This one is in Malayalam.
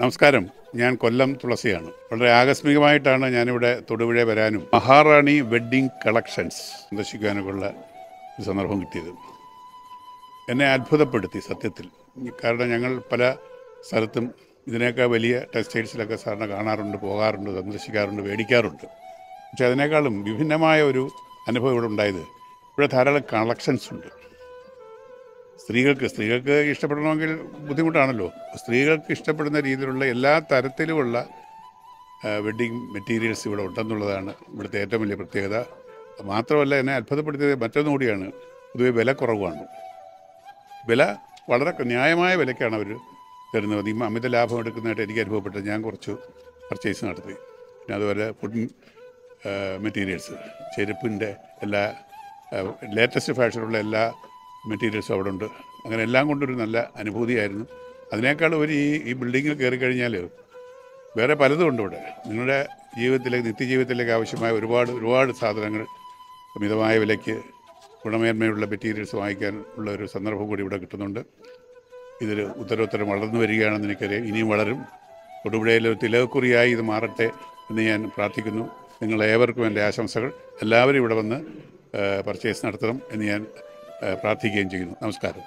നമസ്കാരം. ഞാൻ കൊല്ലം തുളസിയാണ്. വളരെ ആകസ്മികമായിട്ടാണ് ഞാനിവിടെ തൊടുപുഴ വരാനും മഹാറാണി വെഡ്ഡിംഗ് കളക്ഷൻസ് സന്ദർശിക്കാനൊക്കെയുള്ള ഒരു സന്ദർഭം കിട്ടിയത്. എന്നെ അത്ഭുതപ്പെടുത്തി സത്യത്തിൽ. കാരണം ഞങ്ങൾ പല സ്ഥലത്തും ഇതിനേക്കാൾ വലിയ ടെക്സ്റ്റൈൽസിലൊക്കെ സാറിന് കാണാറുണ്ട്, പോകാറുണ്ട്, സന്ദർശിക്കാറുണ്ട്, മേടിക്കാറുണ്ട്. പക്ഷെ അതിനേക്കാളും വിഭിന്നമായ ഒരു അനുഭവം ഇവിടെ ഉണ്ടായത്, ഇവിടെ ധാരാളം കളക്ഷൻസ് ഉണ്ട്. സ്ത്രീകൾക്ക് ഇഷ്ടപ്പെടണമെങ്കിൽ ബുദ്ധിമുട്ടാണല്ലോ. സ്ത്രീകൾക്ക് ഇഷ്ടപ്പെടുന്ന രീതിയിലുള്ള എല്ലാ തരത്തിലുമുള്ള വെഡ്ഡിങ് മെറ്റീരിയൽസ് ഇവിടെ ഉണ്ടെന്നുള്ളതാണ് ഇവിടുത്തെ ഏറ്റവും വലിയ പ്രത്യേകത. മാത്രമല്ല, എന്നെ അത്ഭുതപ്പെടുത്തിയത് മറ്റൊന്നു കൂടിയാണ്. പൊതുവെ വില കുറവാണ്. വില വളരെ ന്യായമായ വിലയ്ക്കാണ് അവർ തരുന്നത്. ഈ അമിത ലാഭം എടുക്കുന്നതായിട്ട് എനിക്ക് അനുഭവപ്പെട്ടത്. ഞാൻ കുറച്ച് പർച്ചേസ് നടത്തി. പിന്നെ അതുപോലെ ഫുഡ് മെറ്റീരിയൽസ്, ചെരുപ്പിൻ്റെ എല്ലാ ലേറ്റസ്റ്റ് ഫാഷനുള്ള എല്ലാ മെറ്റീരിയൽസും അവിടെ ഉണ്ട്. അങ്ങനെ എല്ലാം കൊണ്ടൊരു നല്ല അനുഭൂതിയായിരുന്നു. അതിനേക്കാൾ ഒരു ഈ ബിൽഡിങ്ങിൽ കയറി കഴിഞ്ഞാൽ വേറെ പലതും ഉണ്ട് ഇവിടെ. നിങ്ങളുടെ നിത്യജീവിതത്തിലേക്ക് ആവശ്യമായ ഒരുപാട് സാധനങ്ങൾ മിതമായ വിലയ്ക്ക് ഗുണമേന്മയുള്ള മെറ്റീരിയൽസ് വാങ്ങിക്കാൻ ഉള്ള ഒരു സന്ദർഭം കൂടി ഇവിടെ കിട്ടുന്നുണ്ട്. ഇതിൽ ഉത്തരോത്തരം വളർന്നു വരികയാണെന്ന് എനിക്കറിയാം. ഇനിയും വളരും. തൊടുപുഴയിലെ ഒരു തിലകക്കുറിയായി ഇത് മാറട്ടെ എന്ന് ഞാൻ പ്രാർത്ഥിക്കുന്നു. നിങ്ങളേവർക്കും എൻ്റെ ആശംസകൾ. എല്ലാവരും ഇവിടെ വന്ന് പർച്ചേസ് നടത്തണം എന്ന് ഞാൻ പ്രാർത്ഥിക്കുകയും ചെയ്യുന്നു. നമസ്കാരം.